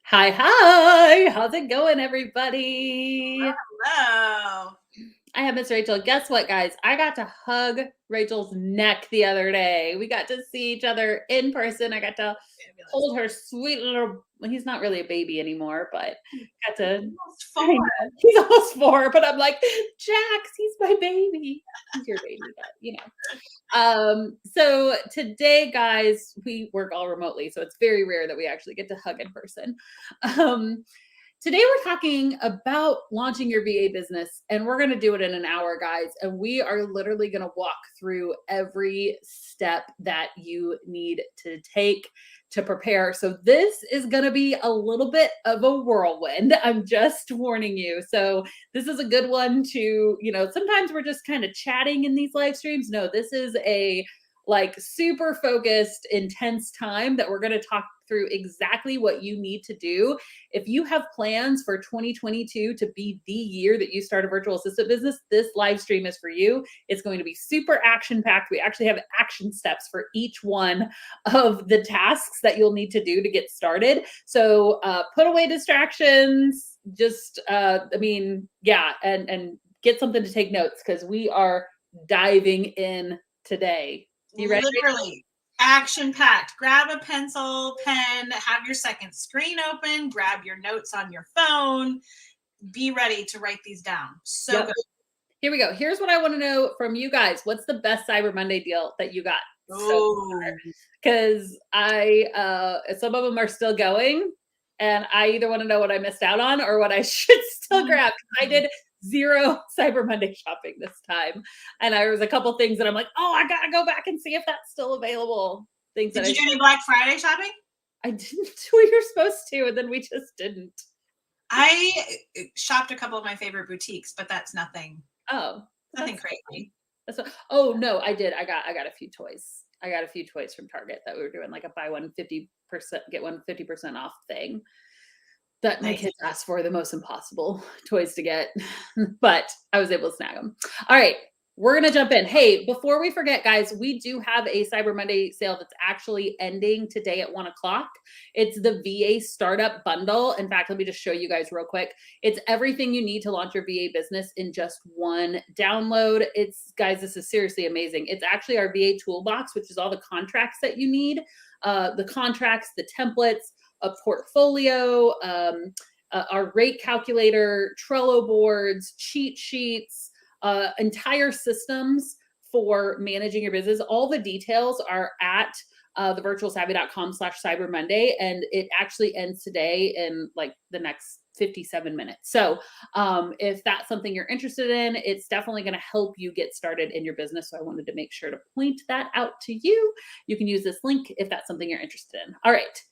Hi, hi. How's it going, everybody? Hello. I have Miss Rachel. Guess what, guys? I got to hug Rachel's neck the other day. We got to see each other in person. I got to Fabulous. hold her sweet little, well, he's not really a baby anymore, but got He's to, almost I 4. know, he's almost 4, but I'm like, Jax, he's my baby. He's your baby, but so today, guys, we work all remotely, so it's very rare that we actually get to hug in person. Um, Today, we're talking about launching your VA business, and we're going to do it in an hour, guys. And we are literally going to walk through every step that you need to take to prepare. So, this is going to be a little bit of a whirlwind. I'm just warning you. So, this is a good one to, sometimes we're just kind of chatting in these live streams. No, this is a like super focused, intense time that we're going to talk through exactly what you need to do if you have plans for 2022 to be the year that you start a virtual assistant business. This live stream is for you. It's going to be super action packed. We actually have action steps for each one of the tasks that you'll need to do to get started. So put away distractions. Just, yeah, and get something to take notes because we are diving in today. You ready? Literally action packed. Grab a pencil, pen, have your second screen open, grab your notes on your phone. Be ready to write these down. So Yep. good. Here we go. Here's what I want to know from you guys. What's the best Cyber Monday deal that you got so far? Oh, Because some of them are still going, and I either want to know what I missed out on or what I should still grab. I did zero Cyber Monday shopping this time, and there was a couple things that I'm like, oh, I gotta go back and see if that's still available. Things that did you do any Black Friday shopping? I didn't. We were supposed to, and then we just didn't. I shopped a couple of my favorite boutiques, but that's nothing Oh, nothing crazy. That's what, oh no, I did. I got a few toys. I got a few toys from Target that we were doing like a buy one 50% get one 50% off thing that my Nice. kids asked for, the most impossible toys to get, but I was able to snag them. All right, we're going to jump in. Hey, before we forget, guys, we do have a Cyber Monday sale that's actually ending today at 1 o'clock. It's the VA Startup Bundle. In fact, let me just show you guys real quick. It's everything you need to launch your VA business in just one download. Guys, this is seriously amazing. It's actually our VA toolbox, which is all the contracts that you need, the contracts, the templates, a portfolio, our rate calculator, Trello boards, cheat sheets, entire systems for managing your business. All the details are at thevirtualsavvy.com/Cyber Monday, and it actually ends today in like the next 57 minutes. So if that's something you're interested in, it's definitely going to help you get started in your business. So I wanted to make sure to point that out to you. You can use this link if that's something you're interested in. All right.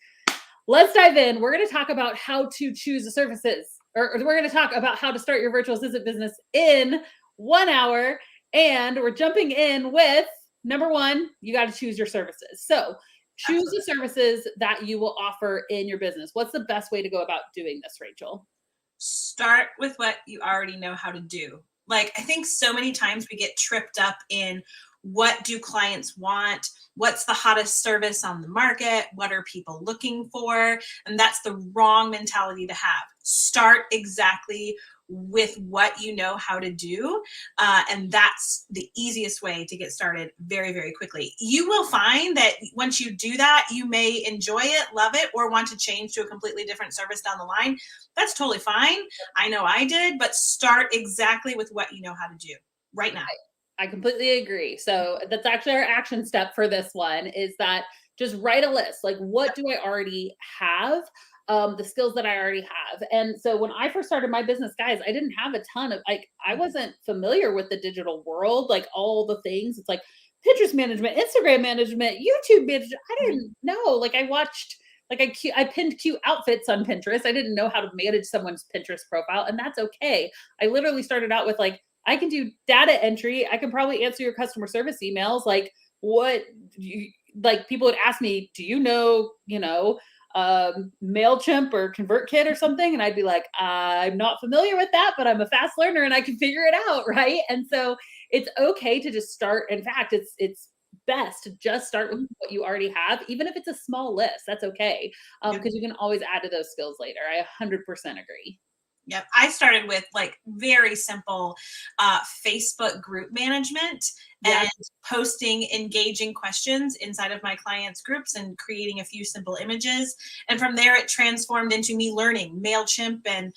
Let's dive in. We're going to talk about how to choose the services, or we're going to talk about how to start your virtual assistant business in 1 hour. And we're jumping in with number one, you got to choose your services. So choose Absolutely. the services that you will offer in your business. What's the best way to go about doing this, Rachel? Start with what you already know how to do. Like, I think so many times we get tripped up in what do clients want? What's the hottest service on the market? What are people looking for? And that's the wrong mentality to have. Start exactly with what you know how to do. And that's the easiest way to get started very, very quickly. You will find that once you do that, you may enjoy it, love it, or want to change to a completely different service down the line. That's totally fine. I know I did, but start exactly with what you know how to do right now. I completely agree. So that's actually our action step for this one, is that just write a list. Like, what do I already have? The skills that I already have. And so when I first started my business, guys, I didn't have a ton of, like, I wasn't familiar with the digital world, like all the things. It's like Pinterest management, Instagram management, YouTube management. I didn't know. Like, I watched, like, I pinned cute outfits on Pinterest. I didn't know how to manage someone's Pinterest profile, and that's okay. I literally started out with like, I can do data entry. I can probably answer your customer service emails. Like, what you, like, people would ask me, do you know, MailChimp or ConvertKit or something? And I'd be like, I'm not familiar with that, but I'm a fast learner and I can figure it out. Right. And so it's okay to just start. In fact, it's best to just start with Mhm. what you already have, even if it's a small list. That's okay, Yep. because you can always add to those skills later. I 100% agree. Yep. I started with like very simple Facebook group management Yeah. and posting engaging questions inside of my clients' groups and creating a few simple images. And from there, it transformed into me learning MailChimp and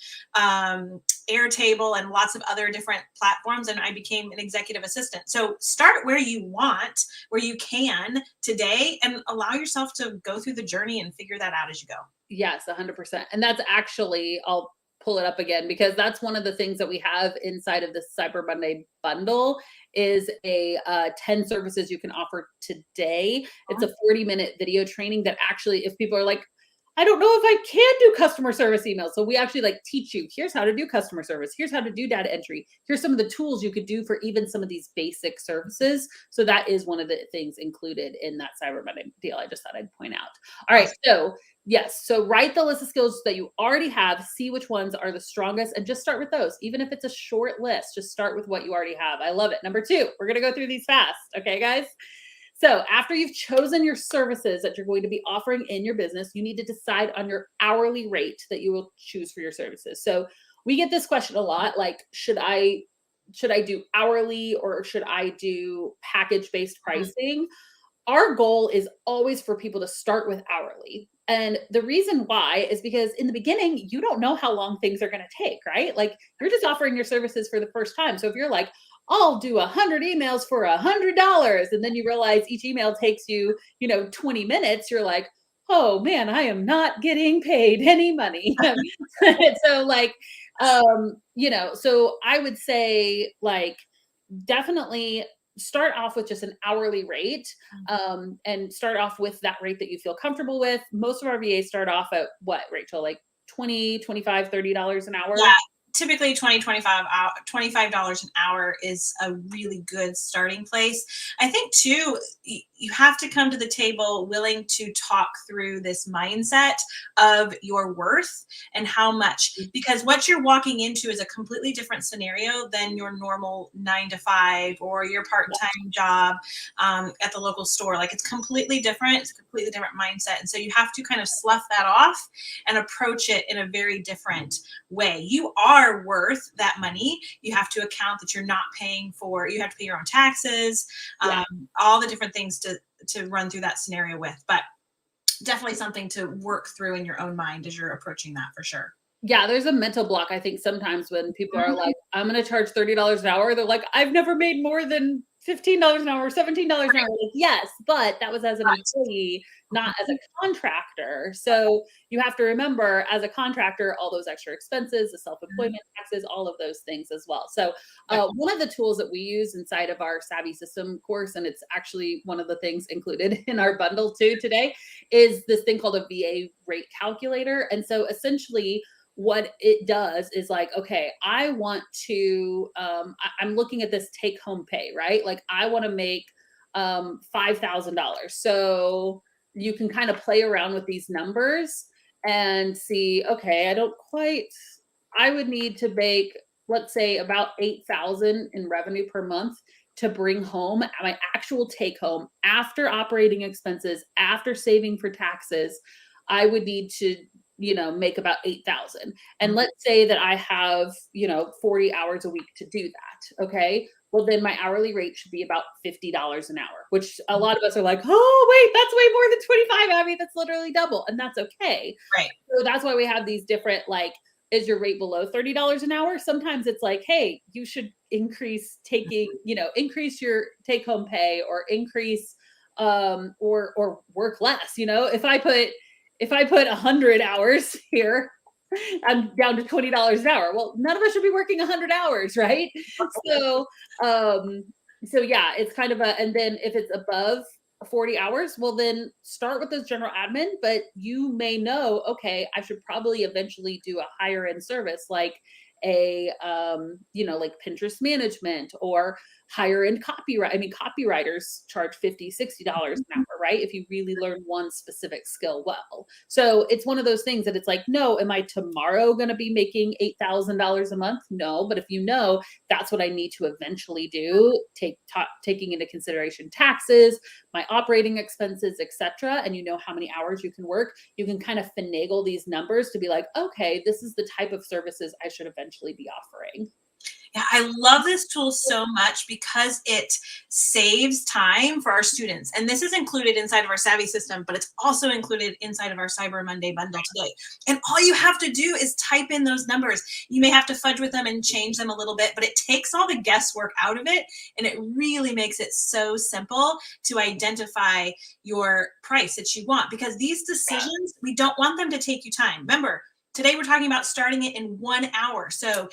Airtable and lots of other different platforms. And I became an executive assistant. So start where you want, where you can today, and allow yourself to go through the journey and figure that out as you go. Yes, 100%. And that's actually, I'll pull it up again because that's one of the things that we have inside of the Cyber Monday bundle is a 10 services you can offer today. It's a 40-minute video training that actually, if people are like, I don't know if I can do customer service emails. So we actually like teach you, here's how to do customer service. Here's how to do data entry. Here's some of the tools you could do for even some of these basic services. So that is one of the things included in that Cyber Monday deal. I just thought I'd point out. All right. So yes. So write the list of skills that you already have, see which ones are the strongest, and just start with those. Even if it's a short list, just start with what you already have. I love it. Number two, we're going to go through these fast. Okay, guys? So after you've chosen your services that you're going to be offering in your business, you need to decide on your hourly rate that you will choose for your services. So we get this question a lot, like, should I do hourly or should I do package based Mhm. pricing? Our goal is always for people to start with hourly. And the reason why is because in the beginning, you don't know how long things are going to take, right? Like you're just offering your services for the first time. So if you're like, I'll do 100 emails for $100, and then you realize each email takes you, 20 minutes, you're like, oh man, I am not getting paid any money. So like, so I would say like, definitely start off with just an hourly rate, and start off with that rate that you feel comfortable with. Most of our VAs start off at what, Rachel, like 20, 25, $30 an Yeah, hour? typically 20, 25 hour, $25 an hour is a really good starting place. I think too, you have to come to the table willing to talk through this mindset of your worth and how much, because what you're walking into is a completely different scenario than your normal 9 to 5 or your part-time job at the local store. Like it's completely different. It's a completely different mindset. And so you have to kind of slough that off and approach it in a very different way. You are worth that money. You have to account that you're not paying for, you have to pay your own taxes, Yeah. all the different things to run through that scenario with. But definitely something to work through in your own mind as you're approaching that for sure. Yeah, there's a mental block, I think, sometimes when people are Mhm. like, "I'm gonna charge $30 an hour." They're like, "I've never made more than $15 an hour or $17 an hour." Like, "Yes, but that was as an Right. employee, not as a Mhm. contractor." So, you have to remember, as a contractor, all those extra expenses, the self-employment taxes, all of those things as well. So, Right. one of the tools that we use inside of our Savvy System course, and it's actually one of the things included in our bundle too today, is this thing called a VA rate calculator. And so, essentially, what it does is like, okay, I want to, I'm looking at this take home pay, right? Like I want to make $5,000. So you can kind of play around with these numbers and see, okay, I would need to make, let's say about 8,000 in revenue per month to bring home my actual take home after operating expenses, after saving for taxes. I would need to make about 8,000. And Mhm. let's say that I have, 40 hours a week to do that. Okay. Well, then my hourly rate should be about $50 an hour, which a lot of us are like, oh, wait, that's way more than 25. I mean, that's literally double. And that's okay. Right. So that's why we have these different, like, is your rate below $30 an hour? Sometimes it's like, hey, you should increase your take home pay or increase, or work less. If I put 100 hours here, I'm down to $20 an hour. Well, none of us should be working 100 hours, right? So, um, so yeah, it's kind of and then if it's above 40 hours, well, then start with those general admin, but you may know, okay, I should probably eventually do a higher end service like like Pinterest management or higher end copyright. I mean, copywriters charge $50, $60 an hour, right? If you really learn one specific skill well. So it's one of those things that it's like, no, am I tomorrow going to be making $8,000 a month? No, but if you know that's what I need to eventually do, taking into consideration taxes, my operating expenses, etc., and you know how many hours you can work, you can kind of finagle these numbers to be like, okay, this is the type of services I should eventually be offering. Yeah, I love this tool so much because it saves time for our students. And this is included inside of our Savvy system, but it's also included inside of our Cyber Monday bundle today. And all you have to do is type in those numbers. You may have to fudge with them and change them a little bit, but it takes all the guesswork out of it. And it really makes it so simple to identify your price that you want, because these decisions, we don't want them to take you time. Remember, today we're talking about starting it in 1 hour. So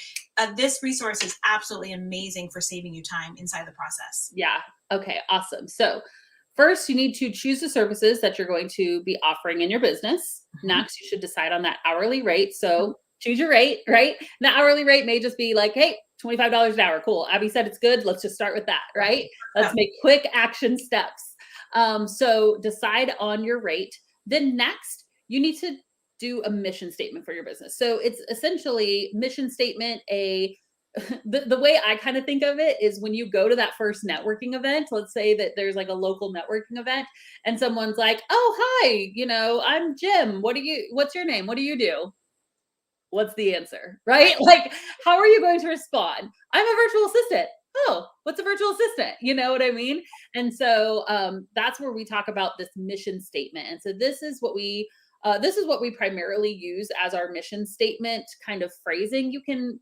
this resource is absolutely amazing for saving you time inside the process. Yeah. Okay. Awesome. So first, you need to choose the services that you're going to be offering in your business. Next, you should decide on that hourly rate. So choose your rate, right? And the hourly rate may just be like, hey, $25 an hour. Cool. Abby said it's good. Let's just start with that, right? Let's make quick action steps. So decide on your rate. Then next, you need to do a mission statement for your business. So it's essentially mission statement, the way I kind of think of it is when you go to that first networking event, let's say that there's like a local networking event and someone's like, oh, hi, I'm Jim. What's your name? What do you do? What's the answer, right? Like, how are you going to respond? I'm a virtual assistant. Oh, what's a virtual assistant? You know what I mean? And so that's where we talk about this mission statement. And so this is what we primarily use as our mission statement kind of phrasing. You can,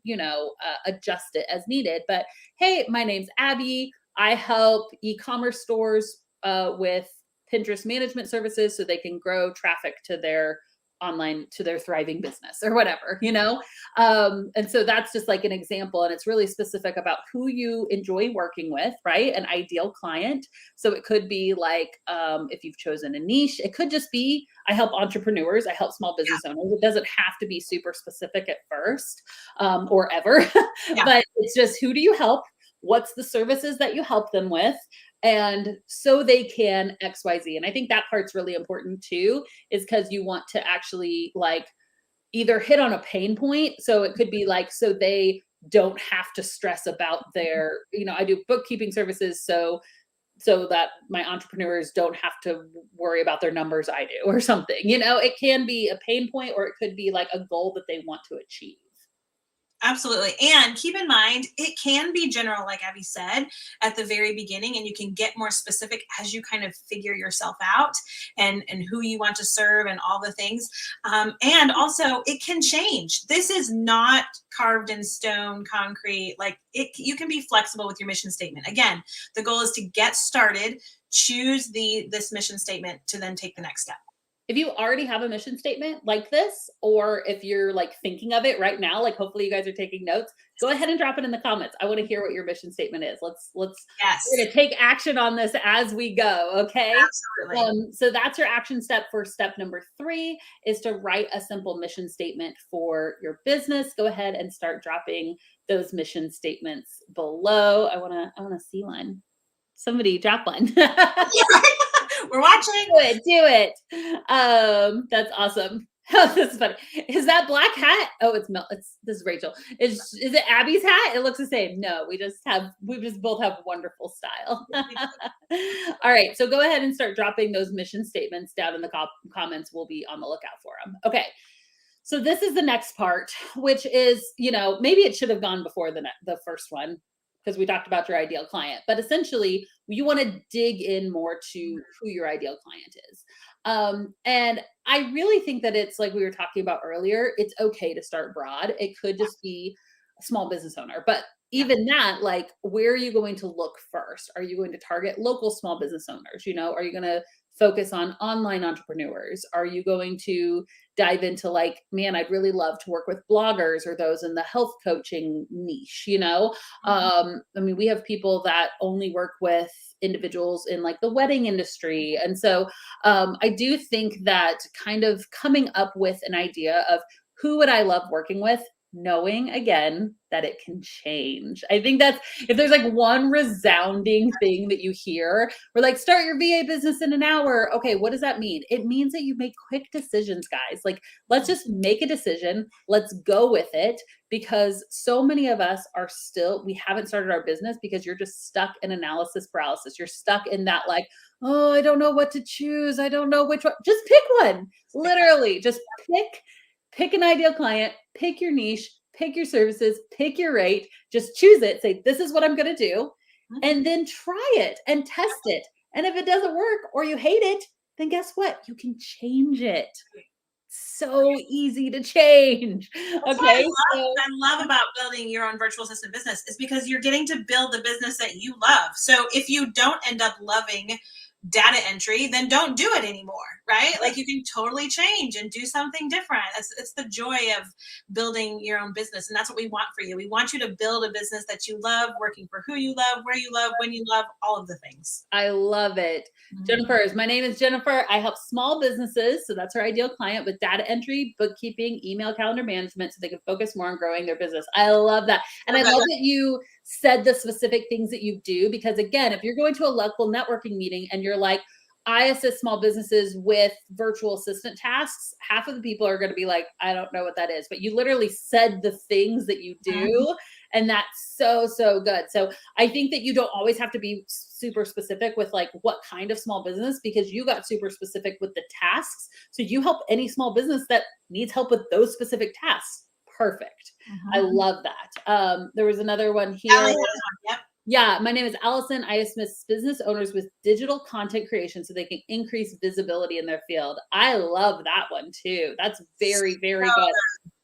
adjust it as needed. But hey, my name's Abby. I help e-commerce stores with Pinterest management services so they can grow traffic to their thriving business or whatever, and so that's just like an example, and it's really specific about who you enjoy working with, right? An ideal client. So it could be like, if you've chosen a niche, it could just be, I help entrepreneurs, I help small business owners. It doesn't have to be super specific at first, or ever. But it's just, who do you help? What's the services that you help them with? And so they can XYZ. And I think that part's really important too, is because you want to actually like either hit on a pain point. So it could be like, so they don't have to stress about their, I do bookkeeping services. So that my entrepreneurs don't have to worry about their numbers I do, or something, it can be a pain point, or it could be like a goal that they want to achieve. Absolutely. And keep in mind, it can be general, like Abby said, at the very beginning, and you can get more specific as you kind of figure yourself out and who you want to serve and all the things. And also it can change. This is not carved in stone, concrete. Like you can be flexible with your mission statement. Again, the goal is to get started, choose this mission statement to then take the next step. If you already have a mission statement like this, or if you're like thinking of it right now, like hopefully you guys are taking notes, go ahead and drop it in the comments. I want to hear what your mission statement is. We're going to take action on this as we go. Okay. Absolutely. So that's your action step for step number 3, is to write a simple mission statement for your business. Go ahead and start dropping those mission statements below. I want to see one. Somebody drop one. We're watching. Do it. That's awesome. This is funny. Is that black hat? Oh, this is Rachel. Is it Abby's hat? It looks the same. No, we just both have wonderful style. All right. So go ahead and start dropping those mission statements down in the comments. We'll be on the lookout for them. Okay. So this is the next part, which is, maybe it should have gone before the first one, because we talked about your ideal client, but essentially you want to dig in more to who your ideal client is. And I really think that it's like we were talking about earlier, it's okay to start broad. It could just be a small business owner, but even that, like, where are you going to look first? Are you going to target local small business owners? Are you going to focus on online entrepreneurs? Are you going to dive into like, man, I'd really love to work with bloggers or those in the health coaching niche, I mean, we have people that only work with individuals in like the wedding industry. And so I do think that kind of coming up with an idea of who would I love working with, knowing again that it can change. I think that's, if there's like one resounding thing that you hear, we're like, start your VA business in an hour. Okay, what does that mean? It means that you make quick decisions, guys. Like, let's just make a decision. Let's go with it, because so many of us are still, we haven't started our business because you're just stuck in analysis paralysis. You're stuck in that, like, oh, I don't know what to choose. I don't know which one. Just pick one. Literally, just pick an ideal client, pick your niche, pick your services, pick your rate, just choose it, say, this is what I'm going to do, and then try it and test it. And if it doesn't work or you hate it, then guess what? You can change it. So easy to change. That's Okay. what I love about building your own virtual assistant business, is because you're getting to build the business that you love. So if you don't end up loving data entry, then don't do it anymore, right? Like, you can totally change and do something different. It's the joy of building your own business. And that's what we want for you. We want you to build a business that you love, working for who you love, where you love, when you love, all of the things. I love it. Jennifer's, my name is Jennifer. I help small businesses, so that's our ideal client, with data entry, bookkeeping, email, calendar management, so they can focus more on growing their business. I love that. And I love that you said the specific things that you do, because again, if you're going to a local networking meeting and you're like, I assist small businesses with virtual assistant tasks, half of the people are going to be like, I don't know what that is. But you literally said the things that you do. And that's so, so good. So I think that you don't always have to be super specific with like what kind of small business, because you got super specific with the tasks. So you help any small business that needs help with those specific tasks. Perfect. I love that. There was another one here. Yep. Yeah, my name is Allison. I assist business owners with digital content creation so they can increase visibility in their field. I love that one too. That's very, very good.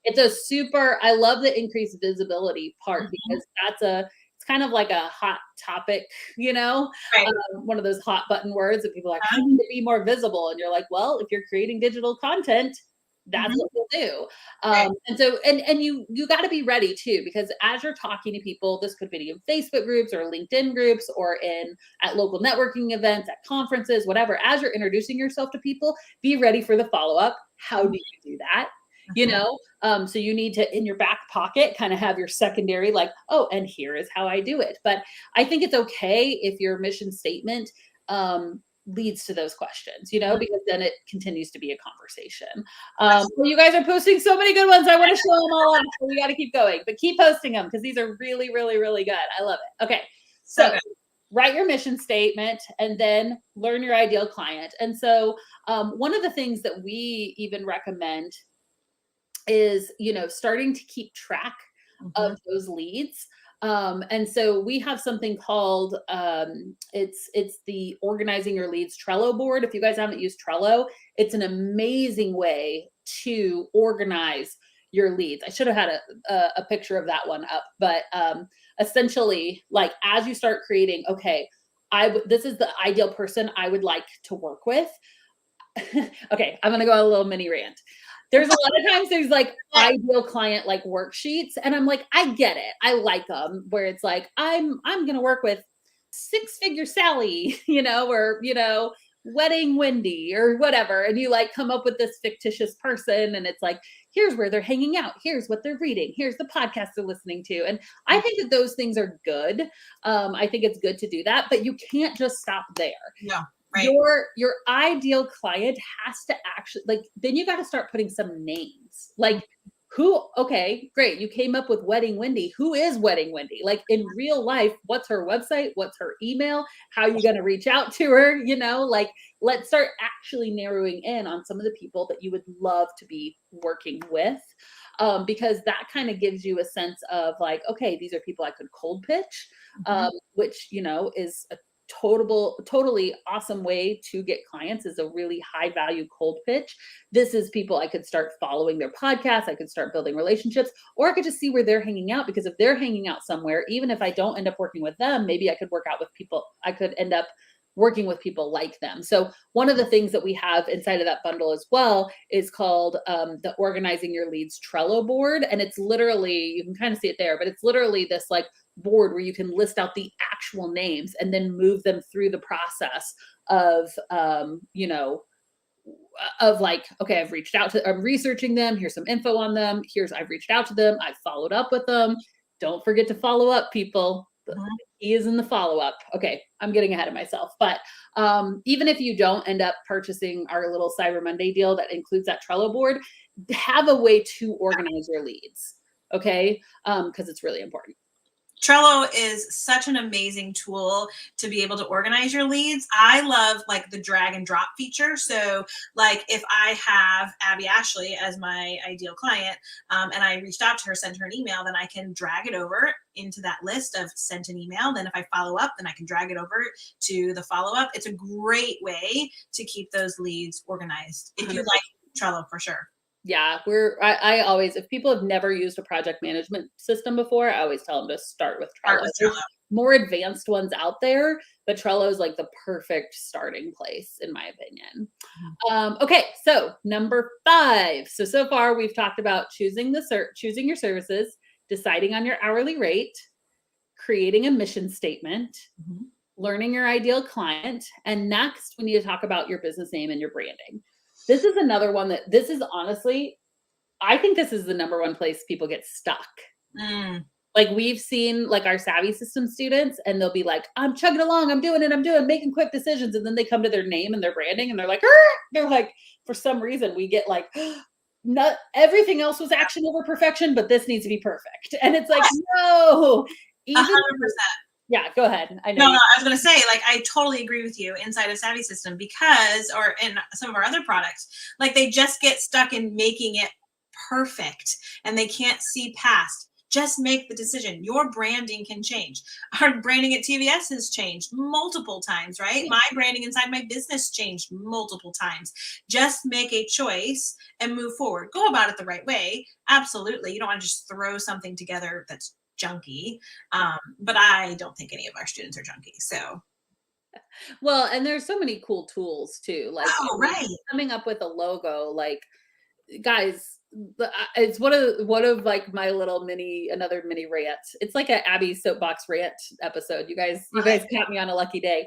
It's a super, I love the increased visibility part, because it's kind of like a hot topic, you know, right. One of those hot button words that people are like, I need to be more visible. And you're like, well, if you're creating digital content, that's what we'll do. And so, and you got to be ready too, because as you're talking to people, this could be in Facebook groups or LinkedIn groups or at local networking events, at conferences, whatever. As you're introducing yourself to people, be ready for the follow-up. How do you do that? You know, so you need to, in your back pocket, kind of have your secondary, like, oh, and here is how I do it. But I think it's okay if your mission statement leads to those questions, you know, because then it continues to be a conversation. Well, you guys are posting so many good ones. I want to show them all off, so we got to keep going, but keep posting them, because these are really, really, really good. I love it. Okay. So write your mission statement and then learn your ideal client. And so one of the things that we even recommend is, you know, starting to keep track of those leads. And so we have something called, it's the Organizing Your Leads Trello board. If you guys haven't used Trello, it's an amazing way to organize your leads. I should have had a picture of that one up, but essentially, like, as you start creating, okay, this is the ideal person I would like to work with. Okay, I'm gonna go on a little mini rant. There's a lot of times there's like ideal client like worksheets, and I'm like, I get it. I like them, where it's like, I'm gonna work with 6-figure Sally, you know, or, you know, wedding Wendy or whatever. And you like come up with this fictitious person, and it's like, here's where they're hanging out, here's what they're reading, here's the podcast they're listening to. And I think that those things are good. I think it's good to do that, but you can't just stop there. No. Right. Your ideal client has to actually, like, then you got to start putting some names, like, who, okay, great, you came up with Wedding Wendy. Who is Wedding Wendy? Like, in real life, what's her website? What's her email? How are you going to reach out to her? You know, like, let's start actually narrowing in on some of the people that you would love to be working with. Because that kind of gives you a sense of like, okay, these are people I could cold pitch, which, you know, is a totally awesome way to get clients, is a really high value cold pitch. This is people I could start following their podcasts. I could start building relationships, or I could just see where they're hanging out, because if they're hanging out somewhere, even if I don't end up working with them, maybe I could work out with people. I could end up working with people like them. So one of the things that we have inside of that bundle as well is called the Organizing Your Leads Trello board. And it's literally, you can kind of see it there, but it's literally this like board where you can list out the actual names and then move them through the process of, you know, of like, okay, I've reached out to, I'm researching them. Here's some info on them. I've reached out to them. I've followed up with them. Don't forget to follow up, people. The key is in the follow up. Okay, I'm getting ahead of myself. But even if you don't end up purchasing our little Cyber Monday deal that includes that Trello board, have a way to organize your leads. Okay, because it's really important. Trello is such an amazing tool to be able to organize your leads. I love like the drag and drop feature. So like if I have Abby Ashley as my ideal client and I reached out to her, sent her an email, then I can drag it over into that list of sent an email. Then if I follow up, then I can drag it over to the follow up. It's a great way to keep those leads organized if you like Trello for sure. Yeah, I always, if people have never used a project management system before, I always tell them to start with Trello. There's more advanced ones out there, but Trello is like the perfect starting place, in my opinion. Okay, so number 5. So far we've talked about choosing your services, deciding on your hourly rate, creating a mission statement, learning your ideal client, and next we need to talk about your business name and your branding. This is another one that this is honestly, I think this is the number one place people get stuck. Like we've seen like our Savvy System students and they'll be like, I'm chugging along, I'm doing, making quick decisions. And then they come to their name and their branding and they're like, for some reason we get like, not everything else was action over perfection, but this needs to be perfect. And it's like, no, 100%. Yeah, go ahead. I know. No, I was going to say, like, I totally agree with you inside of Savvy System because, or in some of our other products, like they just get stuck in making it perfect and they can't see past. Just make the decision. Your branding can change. Our branding at TVS has changed multiple times, right? My branding inside my business changed multiple times. Just make a choice and move forward. Go about it the right way. Absolutely. You don't want to just throw something together that's junky. But I don't think any of our students are junky. So, well, and there's so many cool tools too. Like coming up with a logo, like guys, it's one of like another mini rant. It's like an Abby soapbox rant episode. You guys caught me on a lucky day.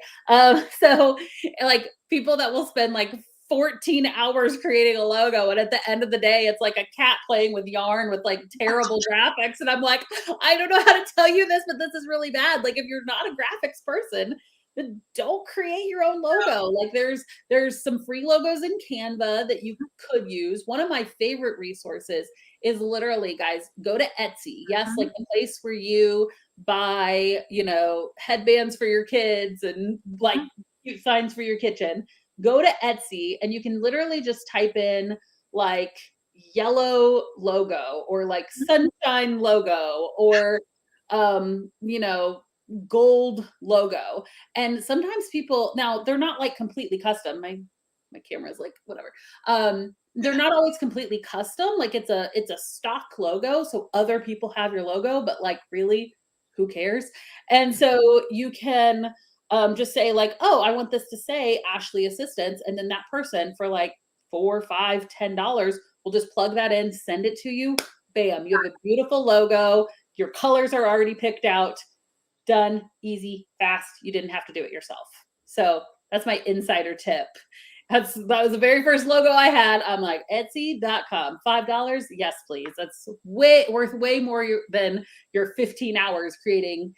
So like people that will spend like 14 hours creating a logo. And at the end of the day, it's like a cat playing with yarn with like terrible graphics. And I'm like, I don't know how to tell you this, but this is really bad. Like if you're not a graphics person, then don't create your own logo. Like there's some free logos in Canva that you could use. One of my favorite resources is literally, guys, go to Etsy. Yes, like the place where you buy, headbands for your kids and like cute signs for your kitchen. Go to Etsy and you can literally just type in like yellow logo or like sunshine logo or gold logo. And sometimes people, now they're not like completely custom. My camera's like whatever. They're not always completely custom. Like it's a stock logo, so other people have your logo, but like really, who cares? And so you can just say like, oh, I want this to say Ashley Assistance, and then that person for like $4, $5, $10 will just plug that in, send it to you. Bam, you have a beautiful logo. Your colors are already picked out. Done, easy, fast. You didn't have to do it yourself. So that's my insider tip. That was the very first logo I had. I'm like, Etsy.com, $5. Yes, please. That's worth way more than your 15 hours creating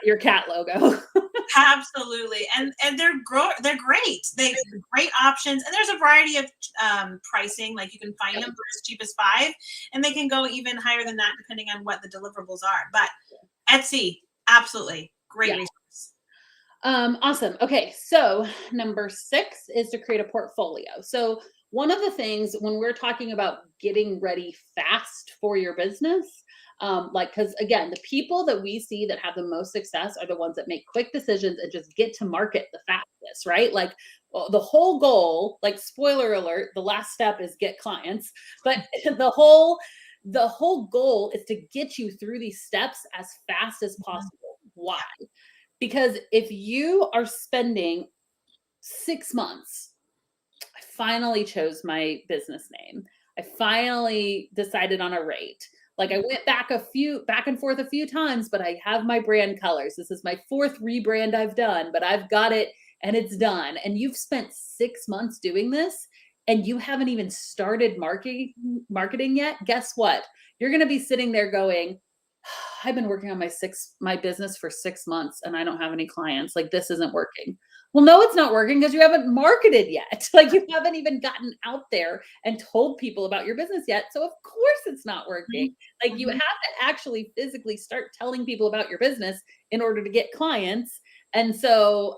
your cat logo. Absolutely. And they're great. They're great options. And there's a variety of pricing. Like you can find them for as cheap as $5, and they can go even higher than that depending on what the deliverables are. But Etsy, absolutely great resource. Awesome. Okay. So number 6 is to create a portfolio. So one of the things when we're talking about getting ready fast for your business, because again, the people that we see that have the most success are the ones that make quick decisions and just get to market the fastest, right? Like the whole goal, like spoiler alert, the last step is get clients, but the whole goal is to get you through these steps as fast as possible. Why? Because if you are spending 6 months, I finally chose my business name. I finally decided on a rate. Like I went back and forth a few times, but I have my brand colors. This is my 4th rebrand I've done, but I've got it and it's done. And you've spent 6 months doing this. and you haven't even started marketing yet, guess what? You're going to be sitting there going, I've been working on my business for 6 months and I don't have any clients. Like this isn't working. Well, no, it's not working because you haven't marketed yet. Like you haven't even gotten out there and told people about your business yet. So of course it's not working. Like you have Mhm. to actually physically start telling people about your business in order to get clients. And so,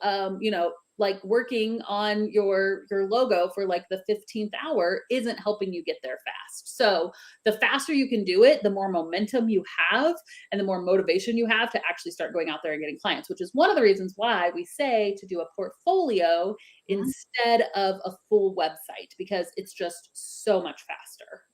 like working on your logo for like the 15th hour isn't helping you get there fast. So the faster you can do it, the more momentum you have and the more motivation you have to actually start going out there and getting clients, which is one of the reasons why we say to do a portfolio Mhm. instead of a full website, because it's just so much faster.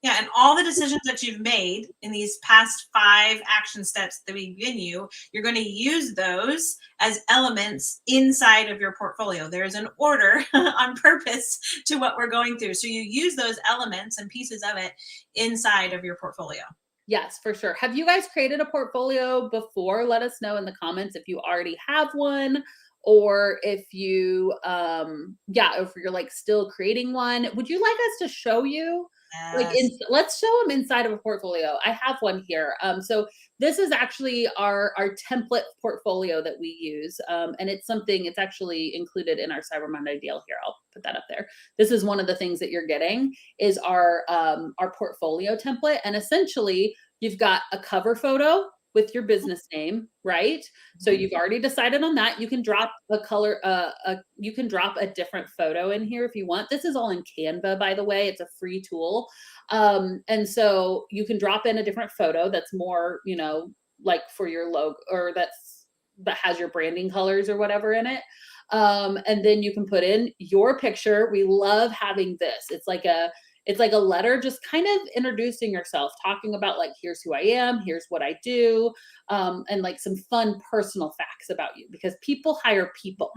Yeah, and all the decisions that you've made in these past 5 action steps that we've given you, you're going to use those as elements inside of your portfolio. There's an order on purpose to what we're going through. So you use those elements and pieces of it inside of your portfolio. Yes, for sure. Have you guys created a portfolio before? Let us know in the comments if you already have one or if you if you're like still creating one. Would you like us to show you Yes. let's show them inside of a portfolio. I have one here. So this is actually our template portfolio that we use. And it's actually included in our Cyber Monday deal here. I'll put that up there. This is one of the things that you're getting is our portfolio template. And essentially you've got a cover photo with your business name, right? So Mhm. you've already decided on that. You can drop you can drop a different photo in here if you want. This is all in Canva, by the way. It's a free tool. And so you can drop in a different photo that's more, like for your logo or that has your branding colors or whatever in it. And then you can put in your picture. We love having this. It's like a letter just kind of introducing yourself, talking about like here's who I am, here's what I do, and like some fun personal facts about you because people hire people.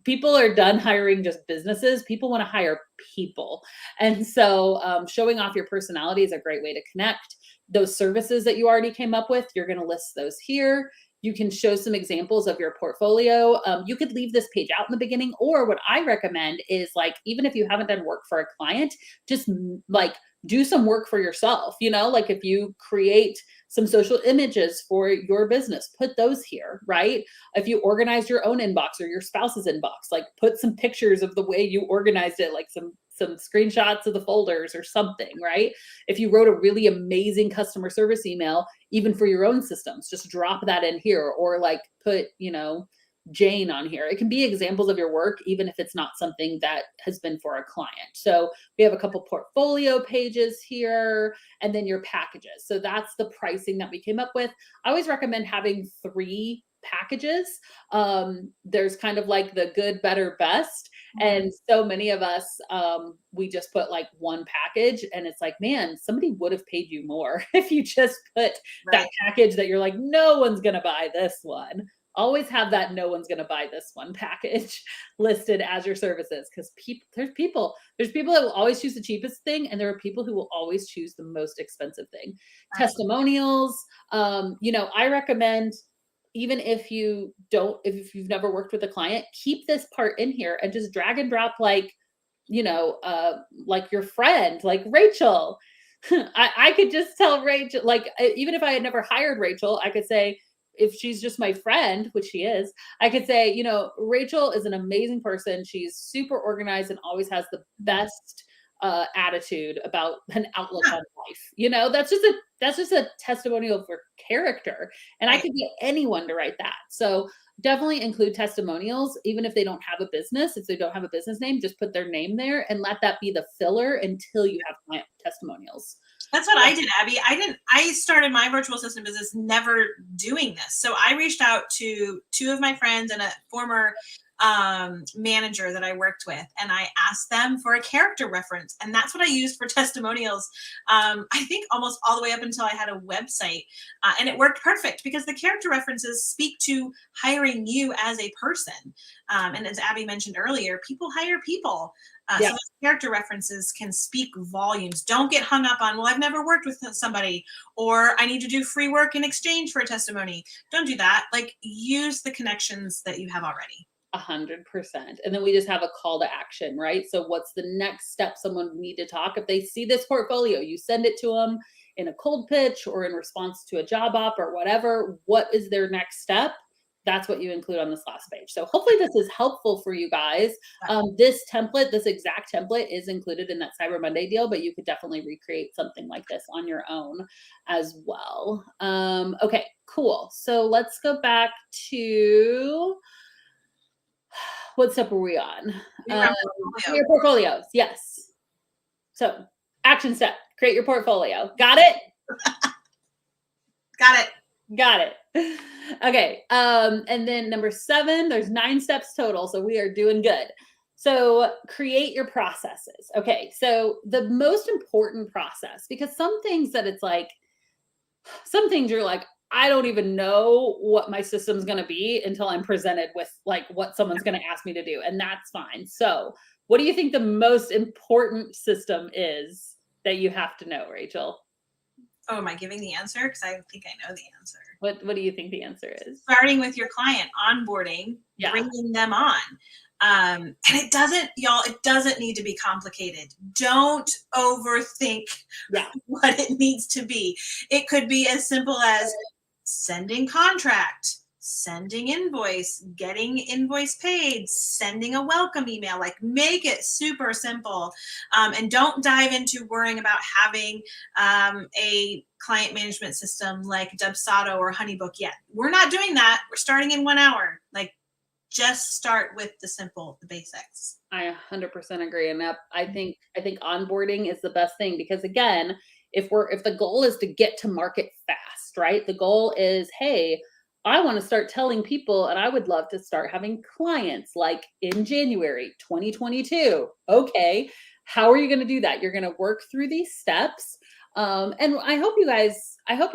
People are done hiring just businesses. People want to hire people. And so showing off your personality is a great way to connect. Those services that you already came up with, you're going to list those here. You can show some examples of your portfolio. You could leave this page out in the beginning, or what I recommend is like, even if you haven't done work for a client, just like do some work for yourself. Like if you create some social images for your business, put those here, right? If you organize your own inbox or your spouse's inbox, like put some pictures of the way you organized it, like some screenshots of the folders or something, right? If you wrote a really amazing customer service email, even for your own systems, just drop that in here or like put, Jane on here. It can be examples of your work, even if it's not something that has been for a client. So we have a couple portfolio pages here and then your packages. So that's the pricing that we came up with. I always recommend having 3 packages. There's kind of like the good, better, best. Mhm. And so many of us, we just put like one package and it's like, man, somebody would have paid you more if you just put that Right. package that you're like, no one's going to buy this one. Always have that no one's going to buy this one package listed as your services because there's people that will always choose the cheapest thing and there are people who will always choose the most expensive thing. Absolutely. Testimonials, I recommend even if you don't if you've never worked with a client, keep this part in here and just drag and drop like your friend, like Rachel. I could just tell Rachel, like even if I had never hired Rachel, I could say if she's just my friend, which she is, I could say, Rachel is an amazing person. She's super organized and always has the Mhm. best attitude about an outlook Yeah, on life. That's just a testimonial for character. And I right. could get anyone to write that. So definitely include testimonials, even if they don't have a business. If they don't have a business name, just put their name there and let that be the filler until you have client testimonials. That's what I did, Abby. I started my virtual assistant business never doing this. So I reached out to 2 of my friends and a former manager that I worked with, and I asked them for a character reference. And that's what I used for testimonials. I think almost all the way up until I had a website. And it worked perfect because the character references speak to hiring you as a person. And as Abby mentioned earlier, people hire people. Yeah. So those character references can speak volumes. Don't get hung up on, well, I've never worked with somebody, or I need to do free work in exchange for a testimony. Don't do that. Like use the connections that you have already. 100%. And then we just have a call to action, right? So what's the next step someone would need to talk? If they see this portfolio, you send it to them in a cold pitch or in response to a job op or whatever. What is their next step? That's what you include on this last page. So hopefully this is helpful for you guys. This template, this exact template is included in that Cyber Monday deal, but you could definitely recreate something like this on your own as well. Okay, cool. So let's go back to, what step were we on? Your portfolios, yes. So action step, create your portfolio. Got it? Got it. Got it. Okay. And then number 7, there's 9 steps total. So we are doing good. So create your processes. Okay. So the most important process, because some things that it's like, some things you're like, I don't even know what my system's going to be until I'm presented with like what someone's going to ask me to do. And that's fine. So what do you think the most important system is that you have to know, Rachel? Oh, am I giving the answer? Because I think I know the answer. What do you think the answer is? Starting with your client, onboarding, bringing them on. And it doesn't need to be complicated. Don't overthink what it needs to be. It could be as simple as sending contract, sending invoice, getting invoice paid, sending a welcome email. Like, make it super simple. And don't dive into worrying about having a client management system like Dubsado or Honeybook yet. We're not doing that. We're starting in 1 hour. Like, just start with the basics. I 100% agree. And I think onboarding is the best thing, because again, if the goal is to get to market fast, right? The goal is, hey, I want to start telling people, and I would love to start having clients like in January 2022. Okay, how are you going to do that? You're going to work through these steps. And I hope you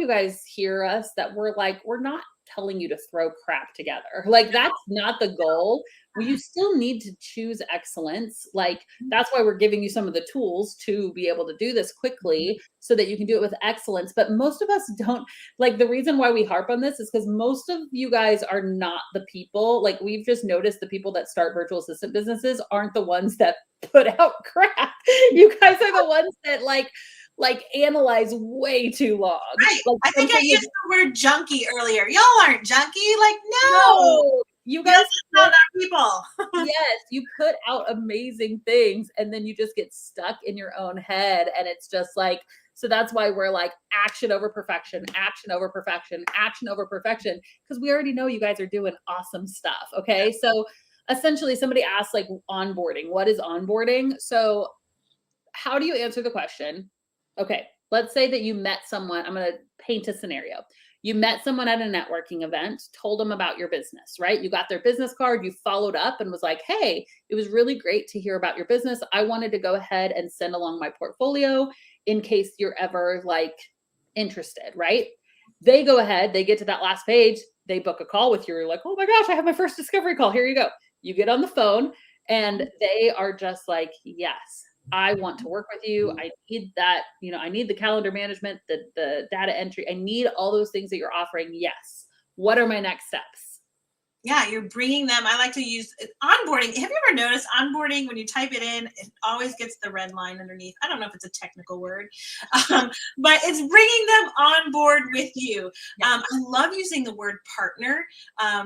guys hear us, that we're not telling you to throw crap together. Like, that's not the goal. You still need to choose excellence. Like, that's why we're giving you some of the tools to be able to do this quickly so that you can do it with excellence. But most of us don't. Like, the reason why we harp on this is because most of you guys are not the people. Like, we've just noticed the people that start virtual assistant businesses aren't the ones that put out crap. You guys are the ones that like analyze way too long. Right. Like, I think I used the word junkie earlier. Y'all aren't junkie. Like, no. You guys are not people. Yes, you put out amazing things and then you just get stuck in your own head. And it's just like, so that's why we're like action over perfection, action over perfection, action over perfection. Because we already know you guys are doing awesome stuff. Okay. So essentially somebody asked like onboarding. What is onboarding? So how do you answer the question? Okay, let's say that you met someone. I'm going to paint a scenario. You met someone at a networking event, told them about your business, right? You got their business card, you followed up and was like, hey, it was really great to hear about your business. I wanted to go ahead and send along my portfolio in case you're ever like interested, right? They go ahead, they get to that last page, they book a call with you. You're like, oh my gosh, I have my first discovery call. Here you go. You get on the phone and they are just like, yes, I want to work with you. I need that, I need the calendar management, the data entry. I need all those things that you're offering. Yes. What are my next steps? Yeah, you're bringing them. I like to use onboarding. Have you ever noticed onboarding, when you type it in, it always gets the red line underneath? I don't know if it's a technical word, but it's bringing them on board with you. I love using the word partner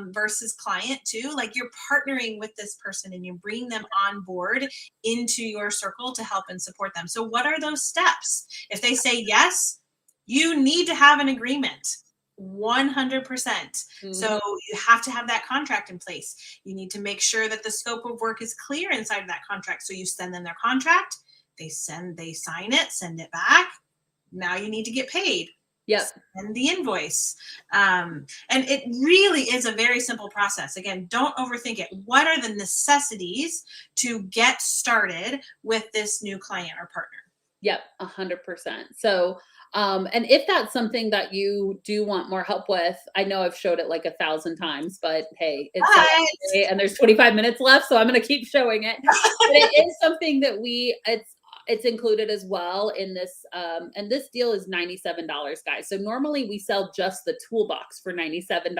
versus client too. Like, you're partnering with this person and you're bringing them on board into your circle to help and support them. So what are those steps? If they say yes, you need to have an agreement. 100%. So you have to have that contract in place. You need to make sure that the scope of work is clear inside of that contract. So you send them their contract, they sign it, send it back. Now you need to get paid. Yep. And the invoice. And it really is a very simple process. Again, don't overthink it. What are the necessities to get started with this new client or partner? Yep, 100%. So and if that's something that you do want more help with, I know I've showed it like 1,000 times, but hey, it's Saturday and there's 25 minutes left, so I'm going to keep showing it. But it is something that it's included as well in this. And this deal is $97, guys. So normally we sell just the toolbox for $97.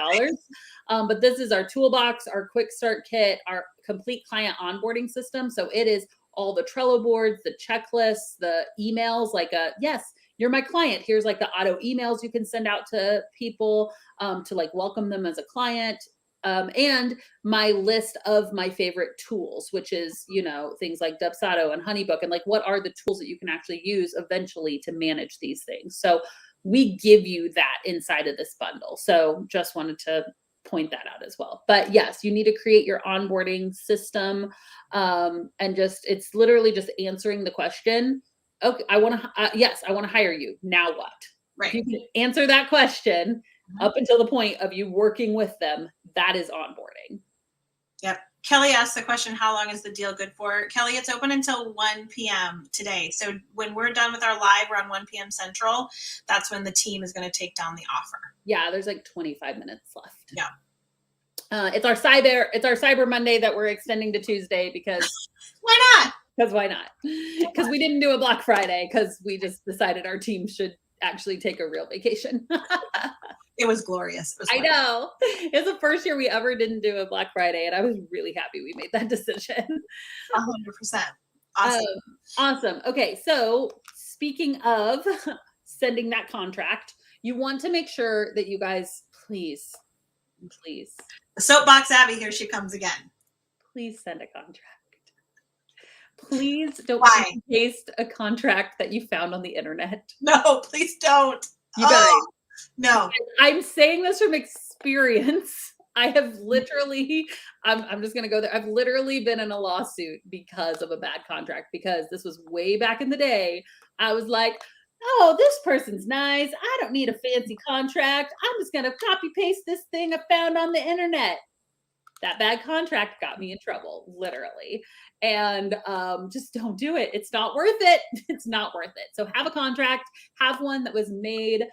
But this is our toolbox, our quick start kit, our complete client onboarding system. So it is all the Trello boards, the checklists, the emails, like yes, you're my client. Here's like the auto emails you can send out to people to like welcome them as a client. And my list of my favorite tools, which is, you know, things like Dubsado and Honeybook, and like what are the tools that you can actually use eventually to manage these things. So we give you that inside of this bundle. So just wanted to point that out as well. But yes, you need to create your onboarding system, and just it's literally just answering the question. Okay, I want to yes, I want to hire you. Now what? Right. If you can answer that question up until the point of you working with them, that is onboarding. Yep. Kelly asked the question, how long is the deal good for? Kelly, it's open until 1 p.m. today. So when we're done with our live, around 1 p.m. Central, that's when the team is going to take down the offer. Yeah, there's like 25 minutes left. Yeah. It's our Cyber Monday that we're extending to Tuesday because why not? Because why not? Because we didn't do a Black Friday because we just decided our team should actually take a real vacation. It was glorious. It was I know. It's the first year we ever didn't do a Black Friday, and I was really happy we made that decision. 100%. Awesome. Awesome. Okay, so speaking of sending that contract, you want to make sure that you guys, please. The soapbox Abby, here she comes again. Please send a contract. Please don't paste a contract that you found on the internet. No, please don't. You guys. No. I'm saying this from experience. I have literally, I'm just going to go there. I've literally been in a lawsuit because of a bad contract, because this was way back in the day. I was like, oh, this person's nice. I don't need a fancy contract. I'm just going to copy paste this thing I found on the internet. That bad contract got me in trouble, literally. And just don't do it. It's not worth it. It's not worth it. So have a contract, have one that was made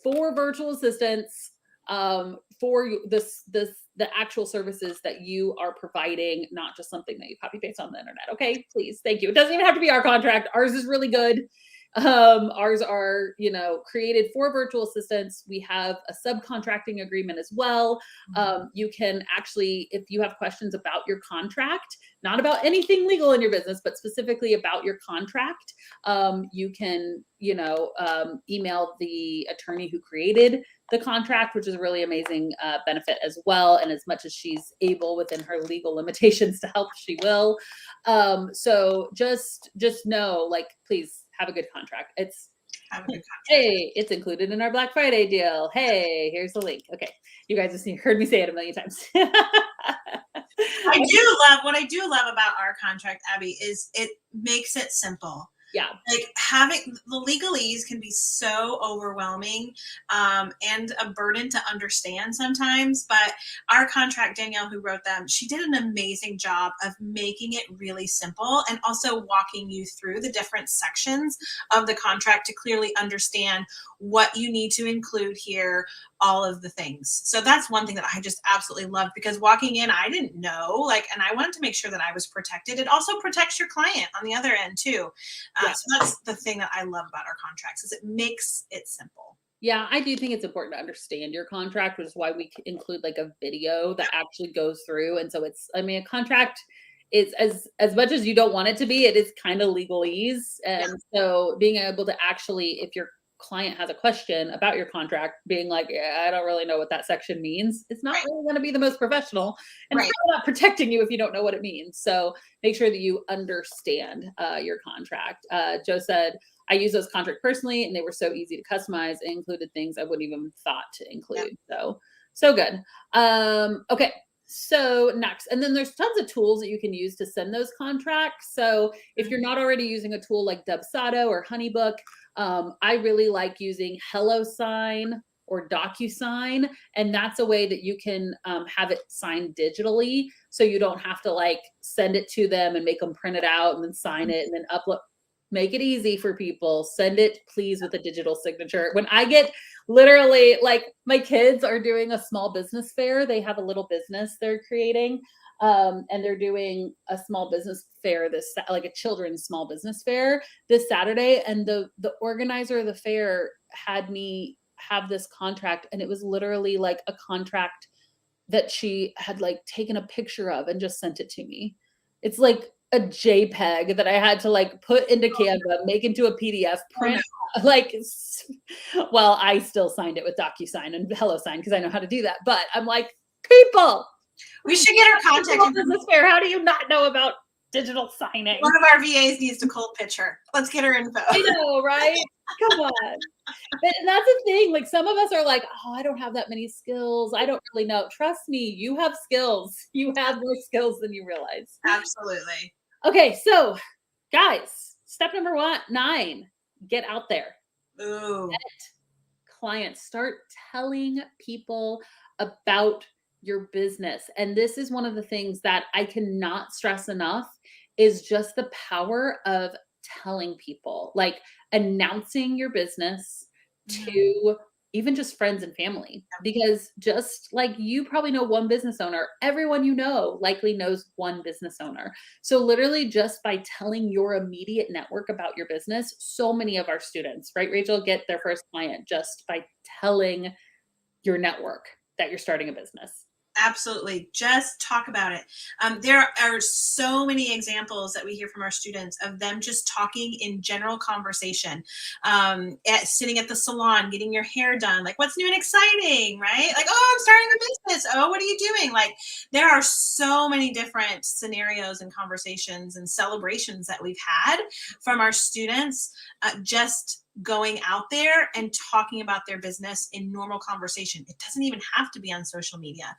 for virtual assistants, for the actual services that you are providing, not just something that you copy paste on the internet. Okay, please, thank you. It doesn't even have to be our contract. Ours is really good. Ours are, you know, created for virtual assistants. We have a subcontracting agreement as well. You can actually, if you have questions about your contract, not about anything legal in your business, but specifically about your contract, you can, you know, email the attorney who created the contract, which is a really amazing benefit as well. And as much as she's able within her legal limitations to help, she will. So just know, like, please have a good contract. Hey, it's included in our Black Friday deal. Hey, here's the link. Okay, you guys just heard me say it a million times. What I do love about our contract, Abby, is it makes it simple. Yeah. Like having the legalese can be so overwhelming and a burden to understand sometimes. But our contract, Danielle, who wrote them, she did an amazing job of making it really simple and also walking you through the different sections of the contract to clearly understand what you need to include here, all of the things. So that's one thing that I just absolutely loved, because walking in, I didn't know, like, and I wanted to make sure that I was protected. It also protects your client on the other end too. So that's the thing that I love about our contracts, is it makes it simple. Yeah, I do think it's important to understand your contract, which is why we include like a video that actually goes through. And so it's, I mean, a contract is as much as you don't want it to be, it is kind of legalese. And so being able to actually, if your client has a question about your contract, being like, yeah, I don't really know what that section means, it's not really going to be the most professional, and it's not protecting you if you don't know what it means. So make sure that you understand your contract. Joe said, I use those contracts personally, and they were so easy to customize. It included things I wouldn't even thought to include. So good. Okay. So next, and then there's tons of tools that you can use to send those contracts. So if you're not already using a tool like Dubsado or Honeybook, I really like using HelloSign or DocuSign. And that's a way that you can have it signed digitally. So you don't have to like send it to them and make them print it out and then sign it and then upload. Make it easy for people. Send it, please, with a digital signature. When I get literally, like, my kids are doing a small business fair. They have a little business they're creating. and they're doing a small business fair like a children's small business fair this Saturday. And the organizer of the fair had me have this contract, and it was literally like a contract that she had like taken a picture of and just sent it to me. It's like a JPEG that I had to like put into Canva, make into a PDF, print. Like, well, I still signed it with DocuSign and HelloSign because I know how to do that. But I'm like, people, we should get our contact. Business fair. How do you not know about digital signing? One of our VAs needs to cold pitch her. Let's get her info. I know, right? Come on. And that's the thing. Like, some of us are like, oh, I don't have that many skills. I don't really know. Trust me, you have skills. You have more skills than you realize. Absolutely. Okay, so guys, step number 9, get out there. Ooh. Get clients. Start telling people about your business. And this is one of the things that I cannot stress enough, is just the power of telling people, like announcing your business to even just friends and family. Because just like you probably know one business owner, everyone you know likely knows one business owner. So literally just by telling your immediate network about your business, so many of our students, right, Rachel, get their first client just by telling your network that you're starting a business. Absolutely. Just talk about it. There are so many examples that we hear from our students of them just talking in general conversation, sitting at the salon, getting your hair done, like what's new and exciting, right? Like, oh, I'm starting a business. Oh, what are you doing? Like, there are so many different scenarios and conversations and celebrations that we've had from our students, just going out there and talking about their business in normal conversation. It doesn't even have to be on social media.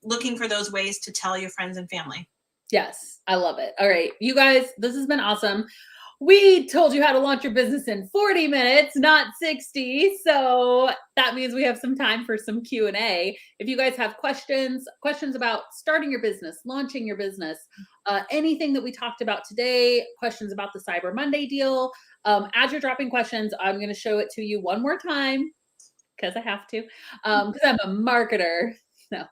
Looking for those ways to tell your friends and family. Yes, I love it. All right, you guys, this has been awesome. We told you how to launch your business in 40 minutes, not 60. So that means we have some time for some Q&A. If you guys have questions about starting your business, launching your business, anything that we talked about today, questions about the Cyber Monday deal, as you're dropping questions, I'm going to show it to you one more time because I have to, because I'm a marketer. No.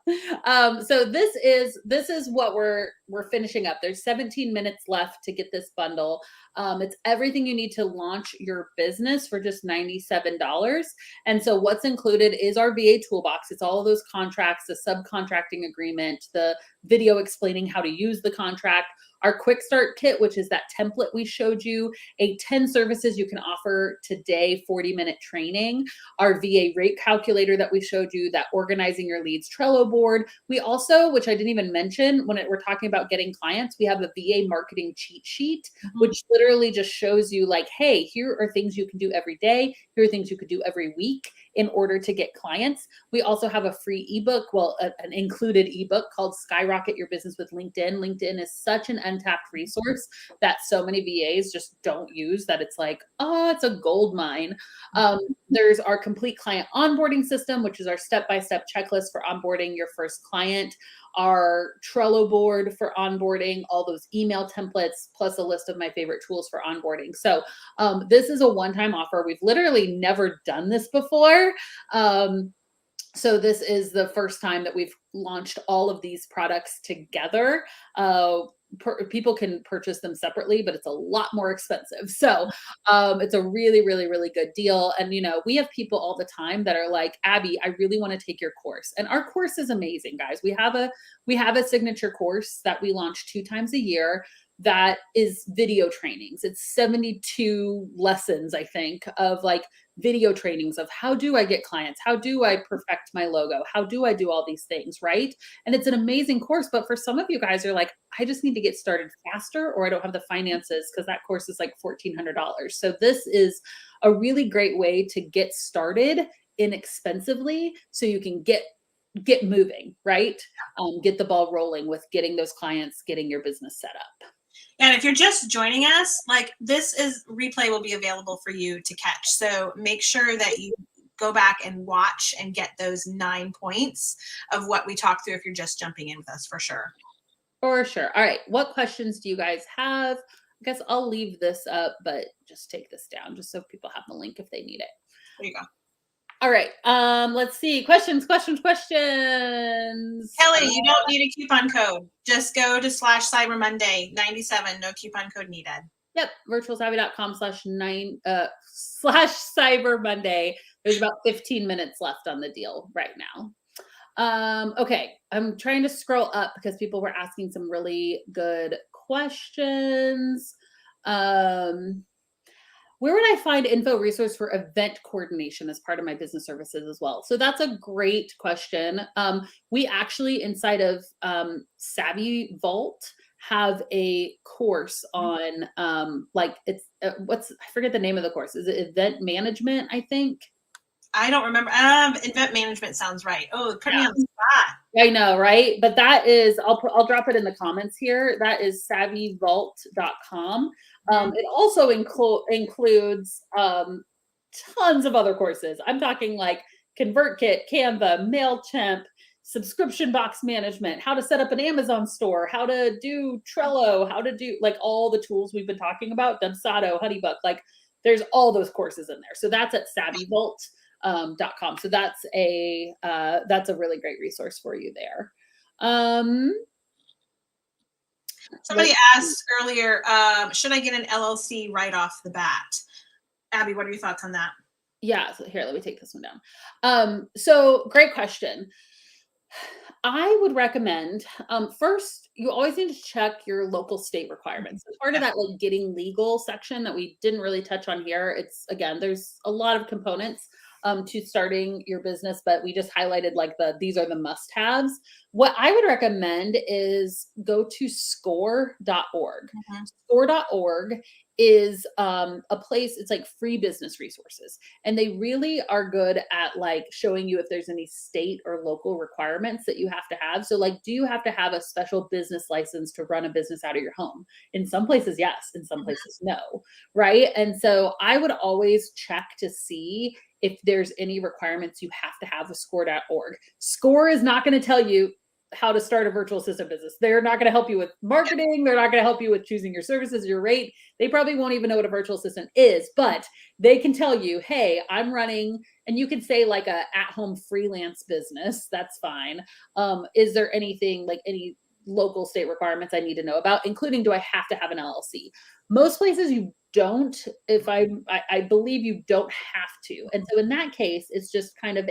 So this is what we're finishing up. There's 17 minutes left to get this bundle. It's everything you need to launch your business for just $97. And so what's included is our VA toolbox. It's all of those contracts, the subcontracting agreement, the video explaining how to use the contract, our quick start kit, which is that template we showed you, a 10 services you can offer today, 40-minute training, our VA rate calculator that we showed you, that organizing your leads Trello board. We also, which I didn't even mention when we're talking about getting clients, we have a VA marketing cheat sheet, which literally just shows you like, hey, here are things you can do every day. Here are things you could do every week in order to get clients. We also have a free ebook, well, an included ebook called Skyrocket Your Business with LinkedIn. LinkedIn is such an untapped resource that so many VAs just don't use, that it's like, oh, it's a gold mine. There's our complete client onboarding system, which is our step-by-step checklist for onboarding your first client, our Trello board for onboarding, all those email templates, plus a list of my favorite tools for onboarding. So this is a one-time offer. We've literally never done this before. So this is the first time that we've launched all of these products together. People can purchase them separately, but it's a lot more expensive. So it's a really, really, really good deal. And, you know, we have people all the time that are like, Abby, I really want to take your course. And our course is amazing, guys. We have a signature course that we launch 2 times a year that is video trainings. It's 72 lessons, I think, of like video trainings of how do I get clients? How do I perfect my logo? How do I do all these things, right? And it's an amazing course. But for some of you guys are like, I just need to get started faster, or I don't have the finances, because that course is like $1,400. So this is a really great way to get started inexpensively so you can get moving, right? Get the ball rolling with getting those clients, getting your business set up. And if you're just joining us, like, this is replay will be available for you to catch. So make sure that you go back and watch and get those 9 points of what we talked through if you're just jumping in with us, for sure. For sure. All right. What questions do you guys have? I guess I'll leave this up, but just take this down just so people have the link if they need it. There you go. All right. Let's see. Questions. Kelly, you don't need a coupon code. Just go to /Cyber Monday 97. No coupon code needed. Yep, virtualsavvy.com/9/Cyber Monday. There's about 15 minutes left on the deal right now. Okay, I'm trying to scroll up because people were asking some really good questions. Where would I find info resource for event coordination as part of my business services as well? So that's a great question. We actually inside of Savvy Vault have a course on like it's I forget the name of the course. Is it event management, I think? I don't remember. Event management sounds right. Oh, put me on the spot. I know, right? But that is, I'll drop it in the comments here. That is savvyvault.com. It also includes tons of other courses. I'm talking like ConvertKit, Canva, MailChimp, subscription box management, how to set up an Amazon store, how to do Trello, how to do like all the tools we've been talking about, Dubsado, Honeybook, like there's all those courses in there. So that's at savvyvault.com. So that's a really great resource for you there. Somebody asked earlier, should I get an LLC right off the bat? Abby, what are your thoughts on that? Yeah, so here, let me take this one down. So great question. I would recommend, first, you always need to check your local state requirements. As part of that like getting legal section that we didn't really touch on here, it's again, there's a lot of components to starting your business, but we just highlighted like these are the must-haves. What I would recommend is go to score.org. Score.org is a place, it's like free business resources. And they really are good at like showing you if there's any state or local requirements that you have to have. So like, do you have to have a special business license to run a business out of your home? In some places, yes. In some places, no. Right. And so I would always check to see if there's any requirements you have to have with score.org. Score is not going to tell you how to start a virtual assistant business. They're not going to help you with marketing. They're not going to help you with choosing your services, your rate. They probably won't even know what a virtual assistant is, but they can tell you, hey, I'm running, and you can say like a at-home freelance business. That's fine. Is there anything like any local state requirements I need to know about, including do I have to have an LLC? Most places you don't. If I believe you don't have to. And so in that case, it's just kind of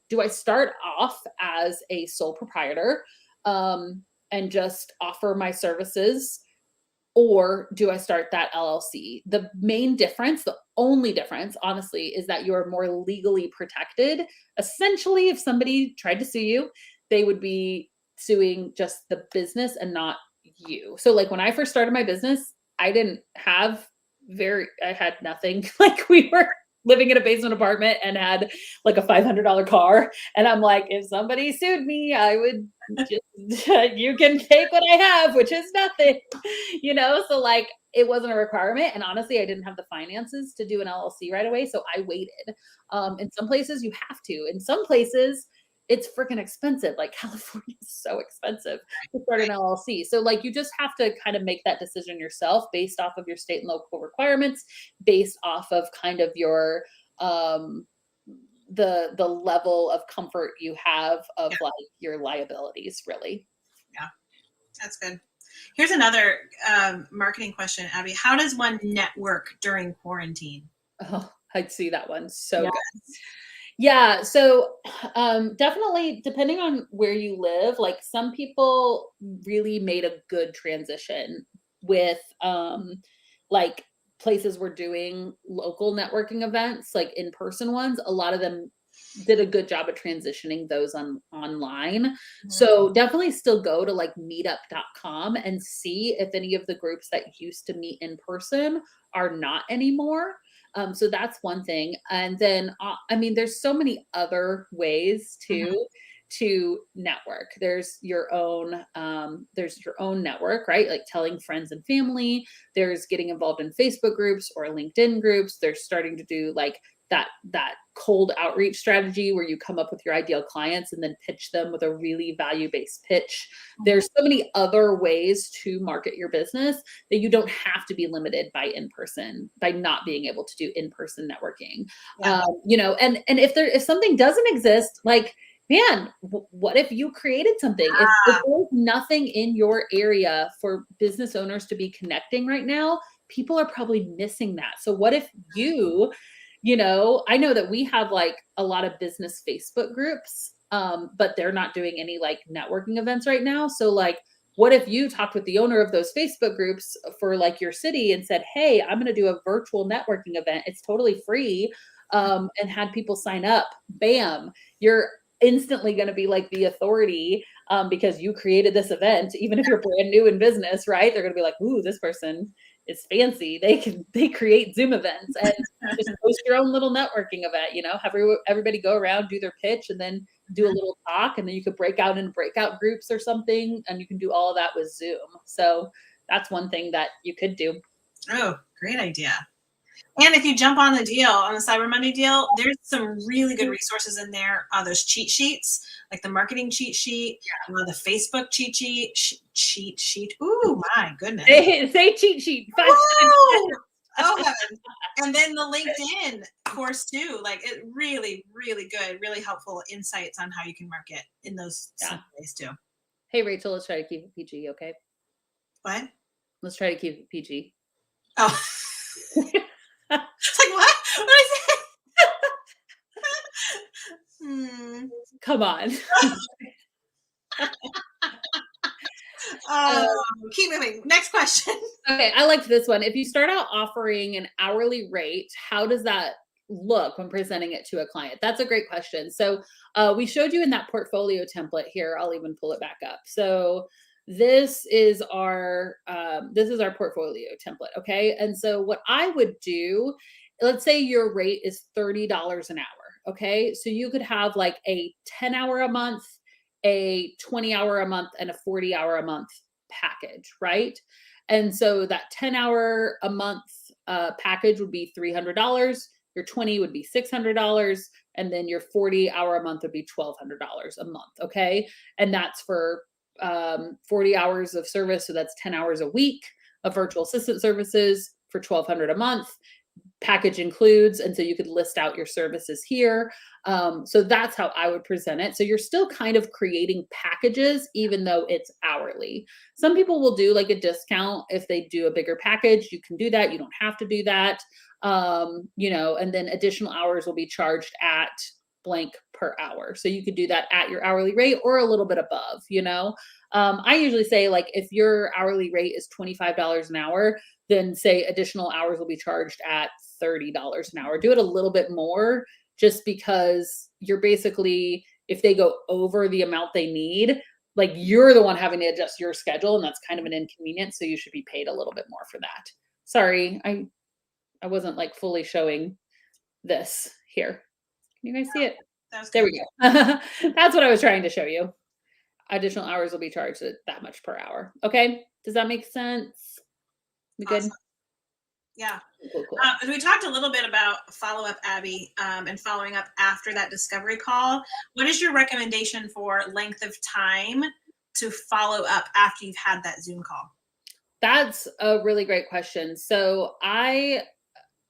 do I start off as a sole proprietor and just offer my services, or do I start that LLC? The main difference, the only difference, honestly, is that you're more legally protected. Essentially, if somebody tried to sue you, they would be suing just the business and not you. So like when I first started my business, I had nothing. Like we were living in a basement apartment and had like a $500 car. And I'm like, if somebody sued me, I would just, you can take what I have, which is nothing, So like, it wasn't a requirement. And honestly, I didn't have the finances to do an LLC right away. So I waited. In some places you have to, in some places it's freaking expensive. Like California is so expensive to start an LLC. So like, you just have to kind of make that decision yourself based off of your state and local requirements, based off of kind of your, the level of comfort you have of like your liabilities, really. Yeah, that's good. Here's another marketing question, Abby. How does one network during quarantine? Oh, I'd see that one. So good. Yeah. So definitely depending on where you live, like some people really made a good transition with like places were doing local networking events, like in-person ones. A lot of them did a good job of transitioning those online. So definitely still go to like meetup.com and see if any of the groups that used to meet in person are not anymore. So that's one thing. And then, I mean, there's so many other ways to network. There's your own network, right? Like telling friends and family. There's getting involved in Facebook groups or LinkedIn groups. They're starting to do like that cold outreach strategy where you come up with your ideal clients and then pitch them with a really value-based pitch. There's so many other ways to market your business that you don't have to be limited by in-person, by not being able to do in-person networking. Yeah. You know, and if something doesn't exist, like, man, what if you created something? If there's nothing in your area for business owners to be connecting right now, people are probably missing that. So what if you know, I know that we have like a lot of business Facebook groups, but they're not doing any like networking events right now. So like, what if you talked with the owner of those Facebook groups for like your city and said, hey, I'm going to do a virtual networking event. It's totally free. And had people sign up. Bam, you're instantly going to be like the authority because you created this event. Even if you're brand new in business, right? They're going to be like, ooh, this person is fancy. They create Zoom events and just host your own little networking event, you know, have everybody go around, do their pitch, and then do a little talk, and then you could break out in breakout groups or something, and you can do all of that with Zoom. So that's one thing that you could do. Oh, great idea. And if you jump on the deal, on the Cyber Monday deal, there's some really good resources in there. Those cheat sheets, like the marketing cheat sheet, the Facebook cheat sheet. Ooh, my goodness. Say cheat sheet 5 times. Oh, heaven. And then the LinkedIn course too. Like it really, really good, really helpful insights on how you can market in those ways too. Hey, Rachel, let's try to keep it PG, okay? What? Let's try to keep it PG. Oh. It's like, what? What did I say? Come on. Keep moving. Next question. Okay, I liked this one. If you start out offering an hourly rate, how does that look when presenting it to a client? That's a great question. So we showed you in that portfolio template here. I'll even pull it back up. So this is our portfolio template. Okay. And so what I would do, let's say your rate is $30 an hour. Okay. So you could have like a 10-hour a month, a 20-hour a month, and a 40-hour a month package, right? And so that 10-hour a month package would be $300. Your 20 would be $600. And then your 40-hour a month would be $1,200 a month. Okay. And that's for 40 hours of service. So that's 10 hours a week of virtual assistant services for $1,200 a month. Package includes, and so you could list out your services here. So that's how I would present it. So you're still kind of creating packages, even though it's hourly. Some people will do like a discount if they do a bigger package. You can do that. You don't have to do that. You know, and then additional hours will be charged at blank per hour. So you could do that at your hourly rate or a little bit above, you know. I usually say like if your hourly rate is $25 an hour, then say additional hours will be charged at $30 an hour. Do it a little bit more just because you're basically, if they go over the amount they need, like you're the one having to adjust your schedule, and that's kind of an inconvenience. So you should be paid a little bit more for that. Sorry, I wasn't like fully showing this here. Can you guys see it? There we go. That's what I was trying to show you. Additional hours will be charged at that much per hour. Okay. Does that make sense? We good? Awesome. Yeah. Cool. We talked a little bit about follow-up, Abby, and following up after that discovery call. What is your recommendation for length of time to follow up after you've had that Zoom call? That's a really great question. So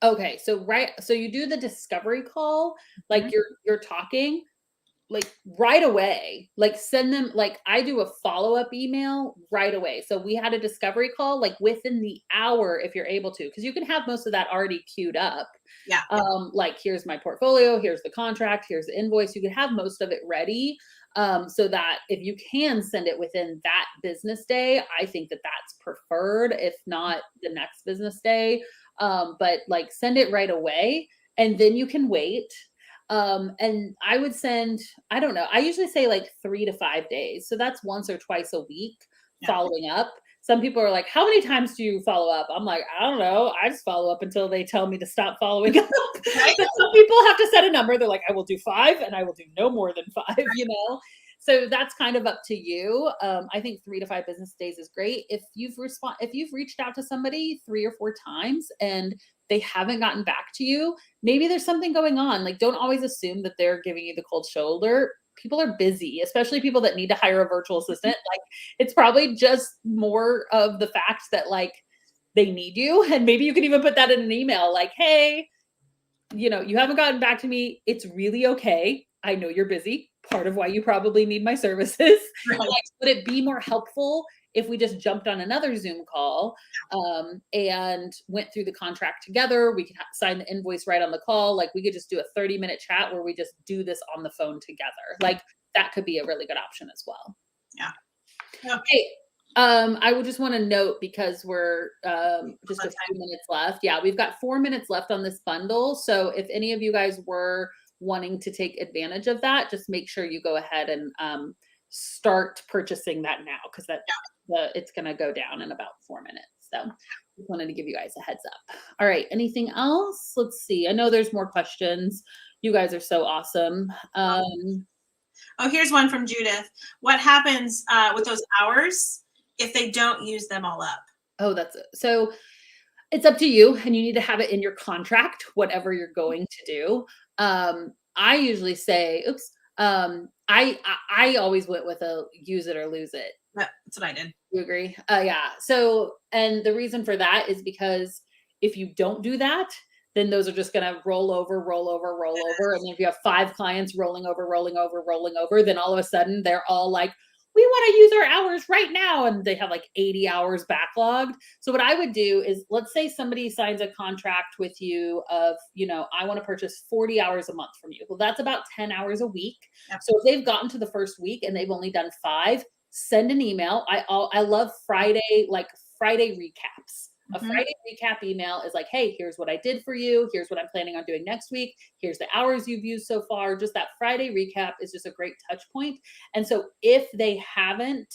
so you do the discovery call, like you're talking, like right away, like send them, like I do a follow-up email right away. So we had a discovery call like within the hour if you're able to, because you can have most of that already queued up. Yeah. Like here's my portfolio, here's the contract, here's the invoice. You can have most of it ready. So that if you can send it within that business day, I think that that's preferred, if not the next business day. But like send it right away and then you can wait. And I would send, I don't know, I usually say like 3 to 5 days. So that's once or twice a week following up. Some people are like, how many times do you follow up? I'm like, I don't know. I just follow up until they tell me to stop following up. Some people have to set a number. They're like, I will do 5 and I will do no more than 5, you know? So that's kind of up to you. I think 3 to 5 business days is great. If you've reached out to somebody 3 or 4 times and they haven't gotten back to you, maybe there's something going on. Like, don't always assume that they're giving you the cold shoulder. People are busy, especially people that need to hire a virtual assistant. Like, it's probably just more of the fact that like they need you. And maybe you can even put that in an email like, hey, you haven't gotten back to me. It's really okay. I know you're busy. Part of why you probably need my services. Right. Like, would it be more helpful if we just jumped on another Zoom call and went through the contract together? We could sign the invoice right on the call. Like, we could just do a 30-minute chat where we just do this on the phone together. Like, that could be a really good option as well. Yeah. Okay. I would just want to note, because we're just a few minutes left. Yeah, we've got 4 minutes left on this bundle. So if any of you guys were wanting to take advantage of that, just make sure you go ahead and start purchasing that now, because it's going to go down in about 4 minutes. So just wanted to give you guys a heads up. All right. Anything else? Let's see. I know there's more questions. You guys are so awesome. Oh, here's one from Judith. What happens with those hours if they don't use them all up? Oh, that's it. So it's up to you, and you need to have it in your contract, whatever you're going to do. I usually say, I always went with a use it or lose it. That's what I did. You agree? Yeah. So, and the reason for that is because if you don't do that, then those are just going to roll over. And if you have 5 clients rolling over, then all of a sudden they're all like, we want to use our hours right now. And they have like 80 hours backlogged. So what I would do is, let's say somebody signs a contract with you of, I want to purchase 40 hours a month from you. Well, that's about 10 hours a week. Yep. So if they've gotten to the first week and they've only done 5, send an email. I love Friday recaps. A Friday recap email is like, hey, here's what I did for you. Here's what I'm planning on doing next week. Here's the hours you've used so far. Just that Friday recap is just a great touch point. And so if they haven't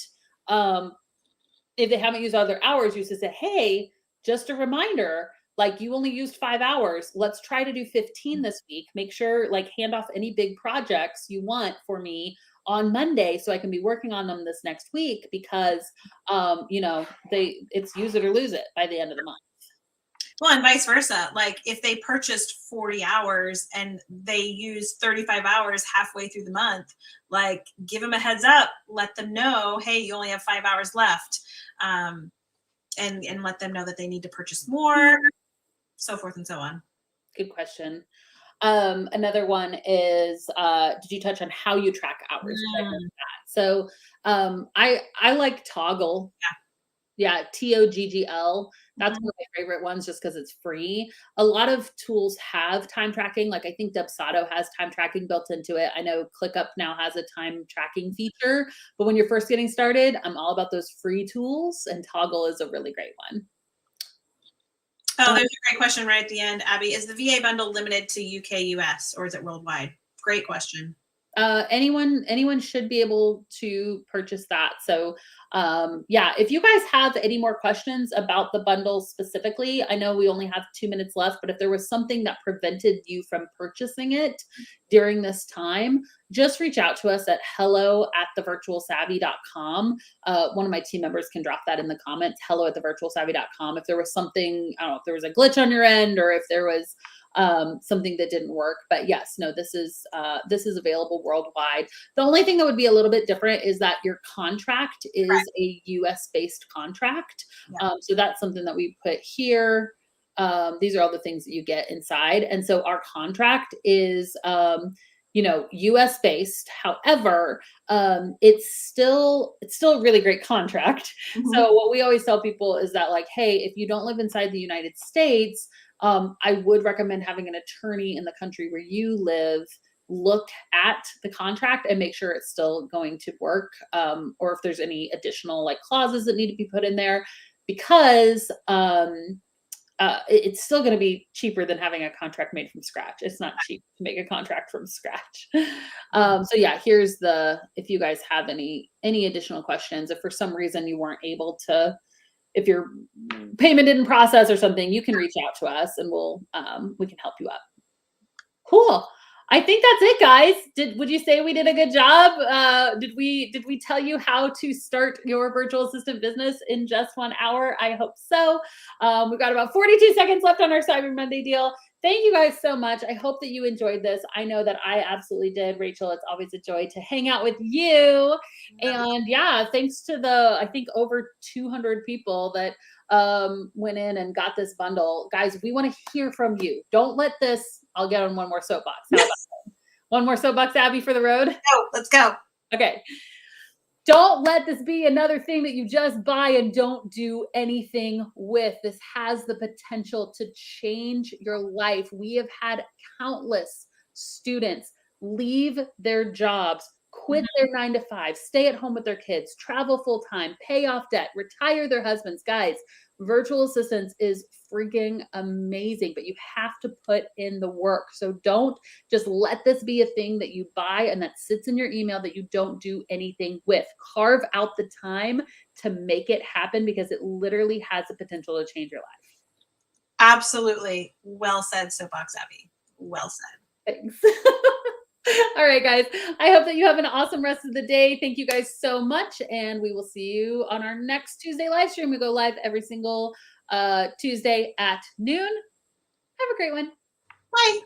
used all their hours, you just say, hey, just a reminder, like, you only used 5 hours. Let's try to do 15 this week. Make sure, like, hand off any big projects you want for me on Monday, so I can be working on them this next week, because it's use it or lose it by the end of the month. Well, and vice versa. Like, if they purchased 40 hours and they use 35 hours halfway through the month, like, give them a heads up, let them know, hey, you only have 5 hours left. And let them know that they need to purchase more, so forth and so on. Good question. Another one is, did you touch on how you track hours? So I like Toggle. Yeah, TOGGL. That's one of my favorite ones, just because it's free. A lot of tools have time tracking. Like, I think Dubsado has time tracking built into it. I know ClickUp now has a time tracking feature. But when you're first getting started, I'm all about those free tools, and Toggle is a really great one. Oh, there's a great question right at the end, Abby. Is the VA bundle limited to UK, US, or is it worldwide? Great question. Anyone should be able to purchase that. So yeah, if you guys have any more questions about the bundle specifically, I know we only have 2 minutes left, but if there was something that prevented you from purchasing it during this time, just reach out to us at hello@thevirtualsavvy.com. One of my team members can drop that in the comments, hello@thevirtualsavvy.com. If there was something, I don't know, if there was a glitch on your end, or if there was something that didn't work. But yes, no, this is available worldwide. The only thing that would be a little bit different is that your contract is a US based contract. So that's something that we put here. These are all the things that you get inside. And so our contract is, US based. However, it's still a really great contract. So what we always tell people is that, like, hey, if you don't live inside the United States, I would recommend having an attorney in the country where you live look at the contract and make sure it's still going to work, or if there's any additional, like, clauses that need to be put in there, because it's still going to be cheaper than having a contract made from scratch. It's not cheap to make a contract from scratch. So yeah, here's if you guys have any additional questions, if for some reason you weren't able to, if your payment didn't process or something, you can reach out to us and we can help you out. Cool. I think that's it, guys. Would you say we did a good job? Did we tell you how to start your virtual assistant business in just 1 hour? I hope so. We've got about 42 seconds left on our Cyber Monday deal. Thank you guys so much. I hope that you enjoyed this. I know that I absolutely did. Rachel, it's always a joy to hang out with you. And yeah, thanks to the, I think, over 200 people that went in and got this bundle. Guys, we want to hear from you. Don't let this, I'll get on one more soapbox. How about that? One more soapbox, Abby, for the road? Let's go. Okay. Don't let this be another thing that you just buy and don't do anything with. This has the potential to change your life. We have had countless students leave their jobs, quit their 9 to 5, stay at home with their kids, travel full time, pay off debt, retire their husbands. Guys, virtual assistants is freaking amazing, but you have to put in the work. So don't just let this be a thing that you buy and that sits in your email that you don't do anything with. Carve out the time to make it happen because it literally has the potential to change your life. Absolutely. Well said, Soapbox Abby. Well said. Thanks. All right, guys. I hope that you have an awesome rest of the day. Thank you guys so much. And we will see you on our next Tuesday live stream. We go live every single Tuesday at noon. Have a great one. Bye.